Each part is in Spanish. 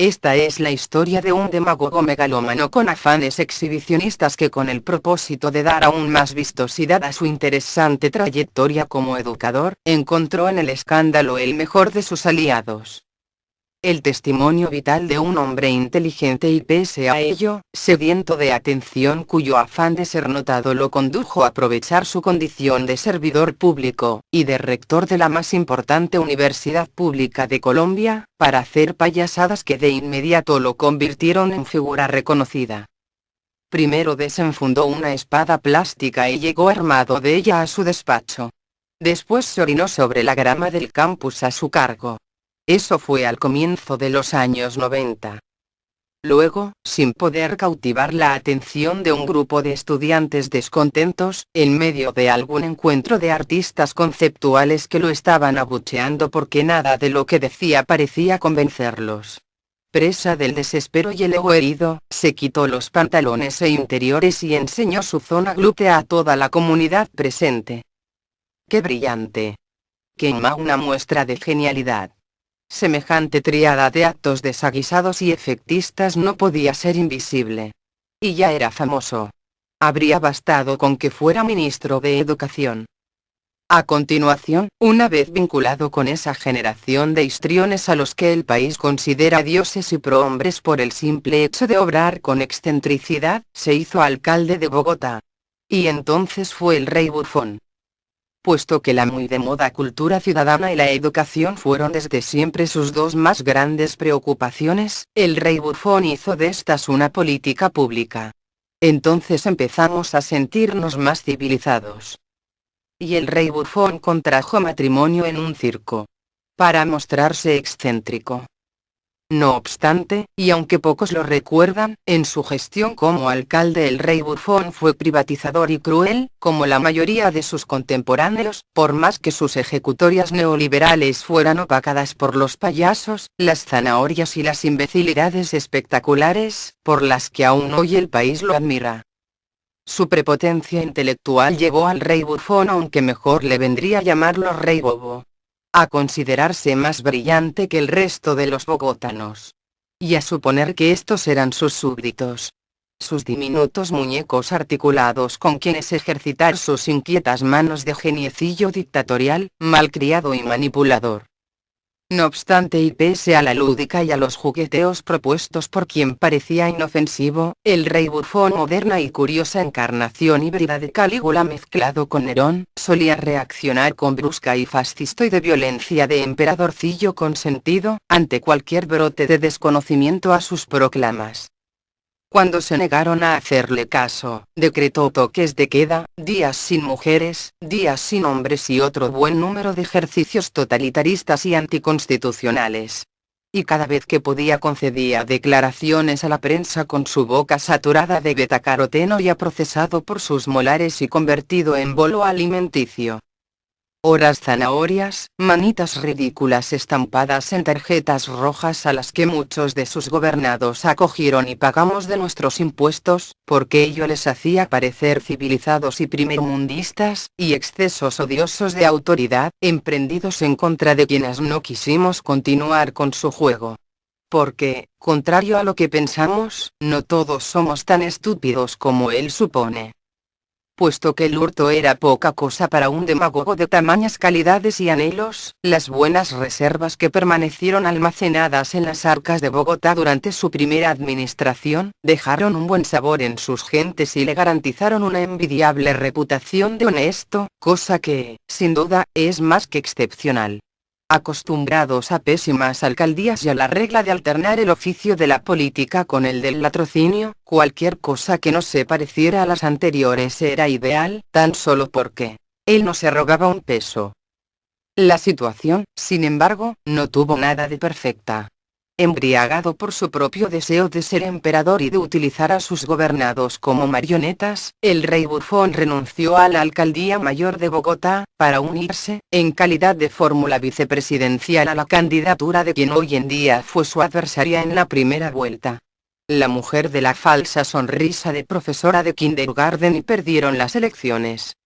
Esta es la historia de un demagogo megalómano con afanes exhibicionistas que, con el propósito de dar aún más vistosidad a su interesante trayectoria como educador, encontró en el escándalo el mejor de sus aliados. El testimonio vital de un hombre inteligente y, pese a ello, sediento de atención, cuyo afán de ser notado lo condujo a aprovechar su condición de servidor público, y de rector de la más importante universidad pública de Colombia, para hacer payasadas que de inmediato lo convirtieron en figura reconocida. Primero desenfundó una espada plástica y llegó armado de ella a su despacho. Después se orinó sobre la grama del campus a su cargo. Eso fue al comienzo de los años 90. Luego, sin poder cautivar la atención de un grupo de estudiantes descontentos, en medio de algún encuentro de artistas conceptuales que lo estaban abucheando porque nada de lo que decía parecía convencerlos. Presa del desespero y el ego herido, se quitó los pantalones e interiores y enseñó su zona glútea a toda la comunidad presente. ¡Qué brillante! ¡Qué magna muestra de genialidad! Semejante tríada de actos desaguisados y efectistas no podía ser invisible. Y ya era famoso. Habría bastado con que fuera ministro de Educación. A continuación, una vez vinculado con esa generación de histriones a los que el país considera dioses y prohombres por el simple hecho de obrar con excentricidad, se hizo alcalde de Bogotá. Y entonces fue el rey bufón. Puesto que la muy de moda cultura ciudadana y la educación fueron desde siempre sus dos más grandes preocupaciones, el rey bufón hizo de estas una política pública. Entonces empezamos a sentirnos más civilizados. Y el rey bufón contrajo matrimonio en un circo. Para mostrarse excéntrico. No obstante, y aunque pocos lo recuerdan, en su gestión como alcalde el rey bufón fue privatizador y cruel, como la mayoría de sus contemporáneos, por más que sus ejecutorias neoliberales fueran opacadas por los payasos, las zanahorias y las imbecilidades espectaculares, por las que aún hoy el país lo admira. Su prepotencia intelectual llevó al rey bufón, aunque mejor le vendría llamarlo rey bobo, a considerarse más brillante que el resto de los bogotanos. Y a suponer que estos eran sus súbditos. Sus diminutos muñecos articulados con quienes ejercitar sus inquietas manos de geniecillo dictatorial, malcriado y manipulador. No obstante, y pese a la lúdica y a los jugueteos propuestos por quien parecía inofensivo, el rey bufón, moderna y curiosa encarnación híbrida de Calígula mezclado con Nerón, solía reaccionar con brusca y fascistoide violencia de emperadorcillo consentido, ante cualquier brote de desconocimiento a sus proclamas. Cuando se negaron a hacerle caso, decretó toques de queda, días sin mujeres, días sin hombres y otro buen número de ejercicios totalitaristas y anticonstitucionales. Y cada vez que podía concedía declaraciones a la prensa con su boca saturada de betacaroteno ya procesado por sus molares y convertido en bolo alimenticio. Horas zanahorias, manitas ridículas estampadas en tarjetas rojas a las que muchos de sus gobernados acogieron y pagamos de nuestros impuestos, porque ello les hacía parecer civilizados y primermundistas, y excesos odiosos de autoridad, emprendidos en contra de quienes no quisimos continuar con su juego. Porque, contrario a lo que pensamos, no todos somos tan estúpidos como él supone. Puesto que el hurto era poca cosa para un demagogo de tamañas calidades y anhelos, las buenas reservas que permanecieron almacenadas en las arcas de Bogotá durante su primera administración, dejaron un buen sabor en sus gentes y le garantizaron una envidiable reputación de honesto, cosa que, sin duda, es más que excepcional. Acostumbrados a pésimas alcaldías y a la regla de alternar el oficio de la política con el del latrocinio, cualquier cosa que no se pareciera a las anteriores era ideal, tan solo porque él no se rogaba un peso. La situación, sin embargo, no tuvo nada de perfecta. Embriagado por su propio deseo de ser emperador y de utilizar a sus gobernados como marionetas, el rey bufón renunció a la alcaldía mayor de Bogotá, para unirse, en calidad de fórmula vicepresidencial, a la candidatura de quien hoy en día fue su adversaria en la primera vuelta. La mujer de la falsa sonrisa de profesora de kindergarten, y perdieron las elecciones.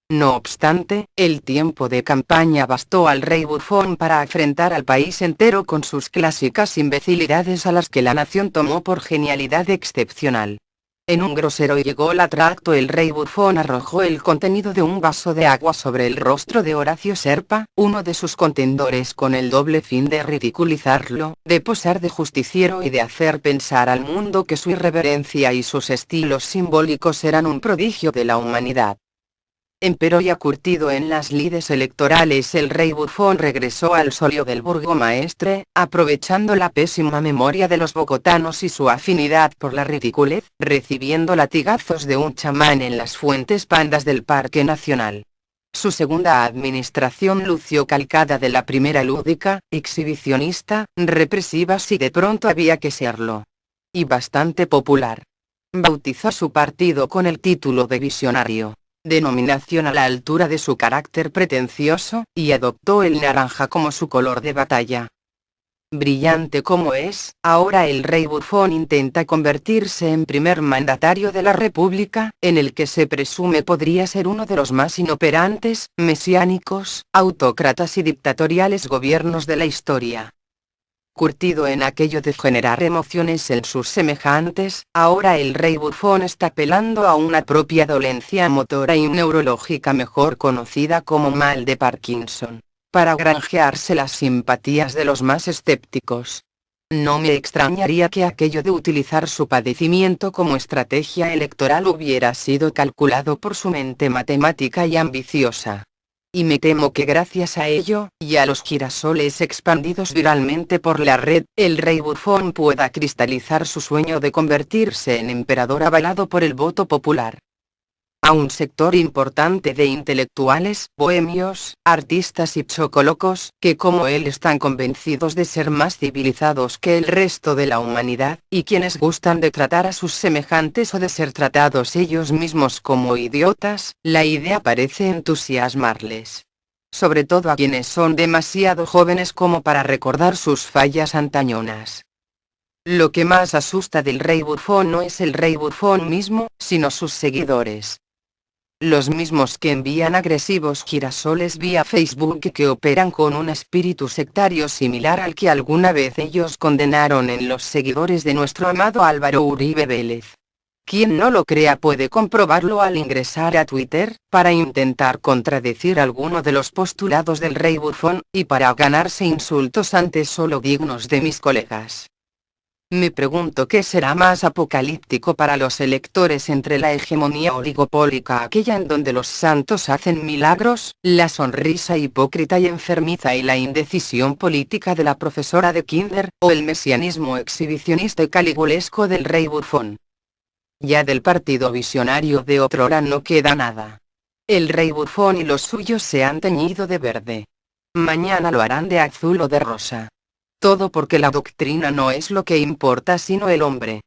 No obstante, el tiempo de campaña bastó al rey bufón para afrentar al país entero con sus clásicas imbecilidades a las que la nación tomó por genialidad excepcional. En un grosero y ególatra tracto el rey bufón arrojó el contenido de un vaso de agua sobre el rostro de Horacio Serpa, uno de sus contendores, con el doble fin de ridiculizarlo, de posar de justiciero y de hacer pensar al mundo que su irreverencia y sus estilos simbólicos eran un prodigio de la humanidad. Empero ya curtido en las lides electorales, el rey bufón regresó al solio del burgomaestre, aprovechando la pésima memoria de los bogotanos y su afinidad por la ridiculez, recibiendo latigazos de un chamán en las fuentes pandas del Parque Nacional. Su segunda administración lució calcada de la primera, lúdica, exhibicionista, represiva si de pronto había que serlo. Y bastante popular. Bautizó su partido con el título de Visionario, denominación a la altura de su carácter pretencioso, y adoptó el naranja como su color de batalla. Brillante como es, ahora el rey bufón intenta convertirse en primer mandatario de la República, en el que se presume podría ser uno de los más inoperantes, mesiánicos, autócratas y dictatoriales gobiernos de la historia. Curtido en aquello de generar emociones en sus semejantes, ahora el rey bufón está apelando a una propia dolencia motora y neurológica mejor conocida como mal de Parkinson, para granjearse las simpatías de los más escépticos. No me extrañaría que aquello de utilizar su padecimiento como estrategia electoral hubiera sido calculado por su mente matemática y ambiciosa. Y me temo que gracias a ello, y a los girasoles expandidos viralmente por la red, el rey bufón pueda cristalizar su sueño de convertirse en emperador avalado por el voto popular. A un sector importante de intelectuales, bohemios, artistas y chocolocos, que como él están convencidos de ser más civilizados que el resto de la humanidad, y quienes gustan de tratar a sus semejantes o de ser tratados ellos mismos como idiotas, la idea parece entusiasmarles. Sobre todo a quienes son demasiado jóvenes como para recordar sus fallas antañonas. Lo que más asusta del rey bufón no es el rey bufón mismo, sino sus seguidores. Los mismos que envían agresivos girasoles vía Facebook y que operan con un espíritu sectario similar al que alguna vez ellos condenaron en los seguidores de nuestro amado Álvaro Uribe Vélez. Quien no lo crea puede comprobarlo al ingresar a Twitter, para intentar contradecir alguno de los postulados del rey bufón, y para ganarse insultos antes solo dignos de mis colegas. Me pregunto qué será más apocalíptico para los electores entre la hegemonía oligopólica, aquella en donde los santos hacen milagros, la sonrisa hipócrita y enfermiza y la indecisión política de la profesora de kinder, o el mesianismo exhibicionista y caligulesco del rey bufón. Ya del partido visionario de otrora no queda nada. El rey bufón y los suyos se han teñido de verde. Mañana lo harán de azul o de rosa. Todo porque la doctrina no es lo que importa sino el hombre.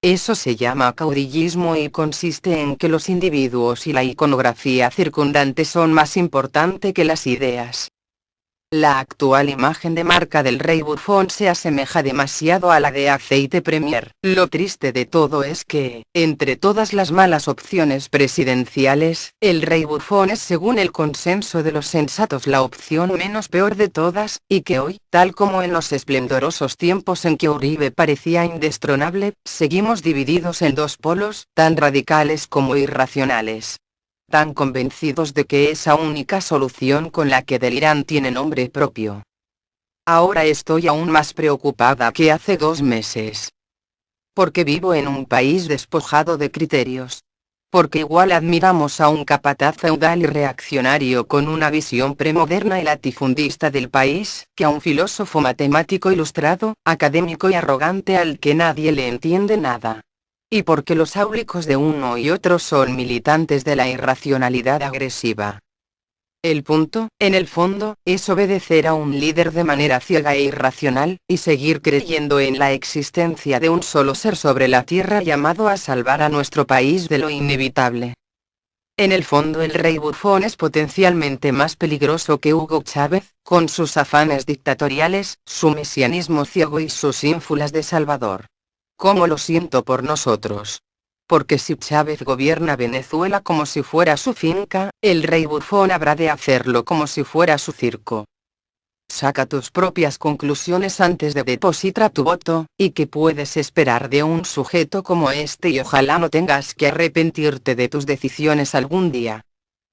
Eso se llama caudillismo y consiste en que los individuos y la iconografía circundante son más importante que las ideas. La actual imagen de marca del rey bufón se asemeja demasiado a la de Aceite Premier. Lo triste de todo es que, entre todas las malas opciones presidenciales, el rey bufón es según el consenso de los sensatos la opción menos peor de todas, y que hoy, tal como en los esplendorosos tiempos en que Uribe parecía indestronable, seguimos divididos en dos polos, tan radicales como irracionales. Tan convencidos de que esa única solución con la que deliran tiene nombre propio. Ahora estoy aún más preocupada que hace 2 meses. Porque vivo en un país despojado de criterios. Porque igual admiramos a un capataz feudal y reaccionario con una visión premoderna y latifundista del país, que a un filósofo matemático ilustrado, académico y arrogante al que nadie le entiende nada. Y porque los áulicos de uno y otro son militantes de la irracionalidad agresiva. El punto, en el fondo, es obedecer a un líder de manera ciega e irracional, y seguir creyendo en la existencia de un solo ser sobre la tierra llamado a salvar a nuestro país de lo inevitable. En el fondo el rey bufón es potencialmente más peligroso que Hugo Chávez, con sus afanes dictatoriales, su mesianismo ciego y sus ínfulas de Salvador. ¿Cómo lo siento por nosotros? Porque si Chávez gobierna Venezuela como si fuera su finca, el rey bufón habrá de hacerlo como si fuera su circo. Saca tus propias conclusiones antes de depositar tu voto, y qué puedes esperar de un sujeto como este, y ojalá no tengas que arrepentirte de tus decisiones algún día.